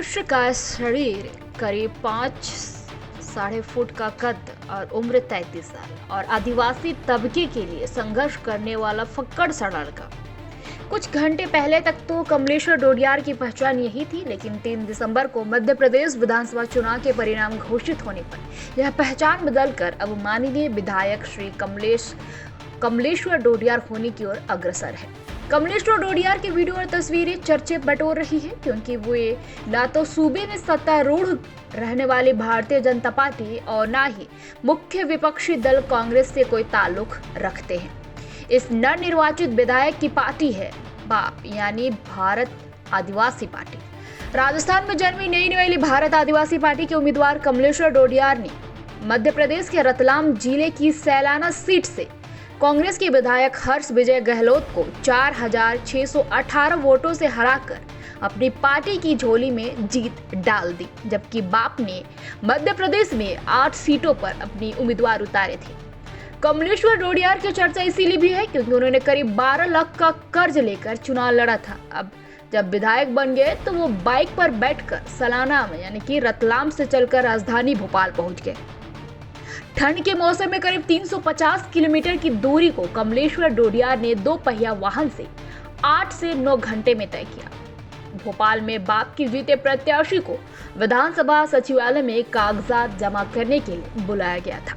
मनुष्य का शरीर करीब 5-6.5 फुट का कद और उम्र 33 साल और आदिवासी तबके के लिए संघर्ष करने वाला फक्कड़ सा लड़का। कुछ घंटे पहले तक तो कमलेश्वर डोडियार की पहचान यही थी, लेकिन 3 दिसंबर को मध्य प्रदेश विधानसभा चुनाव के परिणाम घोषित होने पर यह पहचान बदलकर अब माननीय विधायक श्री कमलेश्वर डोडियार होने की ओर अग्रसर है। कमलेश्वर डोडियार की वीडियो और तस्वीरें चर्चे बटोर रही है, क्योंकि वे ना तो सूबे में सत्तारूढ़ रहने वाली भारतीय जनता पार्टी और ना ही मुख्य विपक्षी दल कांग्रेस से कोई ताल्लुक रखते हैं। इस नवनिर्वाचित विधायक की पार्टी है बाप, यानी भारत आदिवासी पार्टी। राजस्थान में जन्मी नई नवेली भारत आदिवासी पार्टी के उम्मीदवार कमलेश्वर डोडियार ने मध्य प्रदेश के रतलाम जिले की सैलाना सीट से कांग्रेस के विधायक हर्ष विजय गहलोत को 4,618 वोटों से हराकर अपनी पार्टी की झोली में जीत डाल दी, जबकि बाप ने मध्य प्रदेश में 8 सीटों पर अपनी उम्मीदवार उतारे थे। कमलेश्वर डोडियार की चर्चा इसीलिए भी है क्योंकि उन्होंने करीब 12 लाख का कर्ज लेकर चुनाव लड़ा था। अब जब विधायक बन गए तो वो बाइक पर बैठकर सलाना में यानी कि रतलाम से चलकर राजधानी भोपाल पहुंच गए। ठंड के मौसम में करीब 350 किलोमीटर की दूरी को कमलेश्वर डोडियार ने 2 पहिया वाहन से 8 से 9 घंटे में तय किया। भोपाल में बाप की जीते प्रत्याशी को विधानसभा सचिवालय में कागजात जमा करने के लिए बुलाया गया था।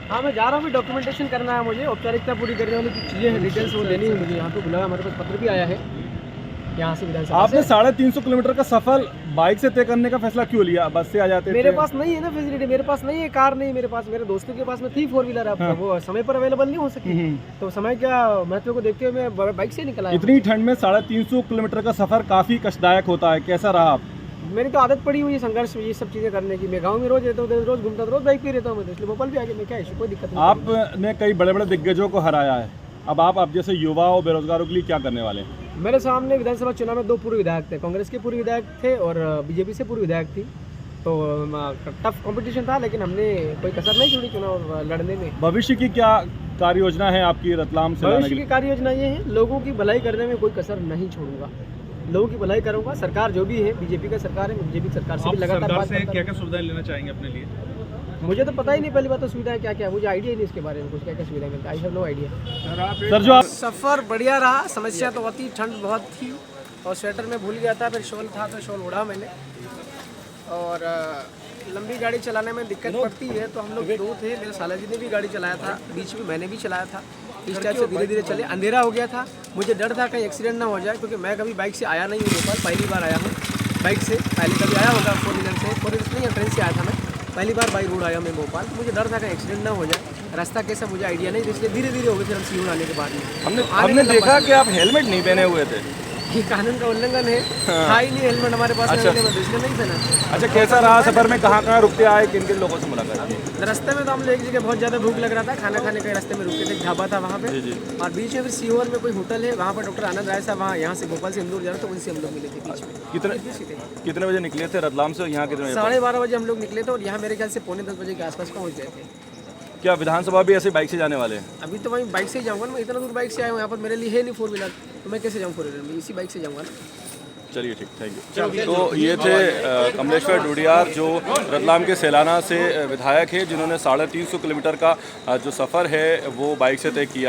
हाँ, मैं जा रहा हूँ, डॉक्यूमेंटेशन करना है मुझे, औपचारिकता पूरी करने वाली कुछ चीज़ें हैं, डिटेल्स वो लेनी है मुझे। यहाँ पे बुलाया, हमारे पास पत्र भी आया है यहाँ से विधानसभा। आपने 350 किलोमीटर का सफर बाइक से तय करने का फैसला क्यों लिया? बस से आ जाते? मेरे पास नहीं है ना फैसिलिटी, मेरे पास नहीं है, कार नहीं मेरे पास, मेरे दोस्तों के पास में थी 4 व्हीलर। आपका वो समय पर अवेलेबल नहीं हो सकी, तो समय क्या महत्व को देखते हुए मैं बाइक से निकला। इतनी ठंड में 350 किलोमीटर का सफर काफी कष्टदायक होता है, कैसा रहा आप? मेरी तो आदत पड़ी हुई है संघर्ष, ये सब चीज़ें करने की। मैं गाँव में रोज रहता हूँ, रोज घूमता हूँ, रोज बाइक पे रहता हूँ, मैं इसलिए भोपाल भी आगे मैं क्या इशू, कोई दिक्कत नहीं। आपने कई बड़े बड़े दिग्गजों को हराया है, अब आप जैसे युवा और बेरोजगारों के लिए क्या करने वाले हैं? मेरे सामने विधानसभा चुनाव में 2 पूर्व विधायक थे, कांग्रेस के पूर्व विधायक थे और बीजेपी से पूर्व विधायक थी। तो टफ कंपटीशन था, लेकिन हमने कोई कसर नहीं छोड़ी चुनाव लड़ने में। भविष्य की क्या कार्य योजना है आपकी रतलाम से? भविष्य की कार्य योजना ये है, लोगों की भलाई करने में कोई कसर नहीं छोड़ूंगा, लोगों की भलाई करूंगा। सरकार जो भी है, बीजेपी का सरकार है, बीजेपी सरकार से भी लगातार बात करता हूं। क्या क्या सुविधाएं लेना चाहेंगे अपने लिए? मुझे तो पता ही नहीं, पहली बात तो सुविधाएं क्या क्या, मुझे आइडिया ही नहीं इसके बारे में, कुछ क्या क्या सुविधा मिलता है, I have no idea. Sir जो आप सफ़र बढ़िया रहा, समस्या तो होती, ठंड बहुत थी और स्वेटर में भूल गया था, फिर शॉल था तो शॉल ओढ़ा मैंने। और लंबी गाड़ी चलाने में दिक्कत पड़ती है, तो हम लोग 2 थे, मेरे साला जी ने भी गाड़ी चलाया था, बीच में मैंने भी चलाया था। इस टाइप से धीरे धीरे चले, अंधेरा हो गया था, मुझे डर था कहीं एक्सीडेंट ना हो जाए, क्योंकि मैं कभी बाइक से आया नहीं हूँ भोपाल, पहली बार आया हूँ बाइक से। पहले कभी आया होगा 4 व्हीलर से, 4 व्हीलर नहीं, ट्रेन से आया था मैं, पहली बार बाई रोड आया मैं भोपाल। तो मुझे डर था कहीं एक्सीडेंट ना हो जाए, रास्ता कैसा मुझे आइडिया नहीं, इसलिए धीरे धीरे हो गए। फिर हम सीहोर आने के बाद में हमने देखा कि आप हेलमेट नहीं पहने हुए थे। ये कानून का उल्लंघन है, था ही नहीं हेलमेट हमारे पास। अच्छा, इसलिए नहीं पहना। अच्छा, कैसा रहा सफर में? कहाँ कहाँ रुकते आए, किन किन लोगों से मुलाकात की? रास्ते में तो हम लोग एक जगह बहुत ज़्यादा भूख लग रहा था, खाना खाने के रास्ते में रुके थे, ढाबा था वहाँ पे। और बीच में फिर सीहोर में कोई होटल है, वहाँ पर डॉक्टर आनंद राय साहब, वहाँ यहाँ से भोपाल से इंदौर जा रहे थे, उनसे हम लोग मिले थे बीच में। कितने बजे निकले थे रतलाम से? यहाँ कितने? 12:30 बजे हम लोग निकले थे और यहाँ मेरे ख्याल से 9:45 बजे के आसपास पहुँच गए थे। क्या विधानसभा भी ऐसे बाइक से जाने वाले हैं? अभी तो वहीं बाइक से ही जाऊँगा, मैं इतना दूर बाइक से आया हूँ, यहाँ पर मेरे लिए है नहीं 4 व्हीलर, तो मैं कैसे जाऊँ 4 व्हीलर में, इसी बाइक से जाऊँगा ना। चलिए ठीक, थैंक यू। तो ये थे कमलेश्वर डोडियार, जो रतलाम के सैलाना से विधायक है, जिन्होंने 350 किलोमीटर का जो सफ़र है वो बाइक से तय किया।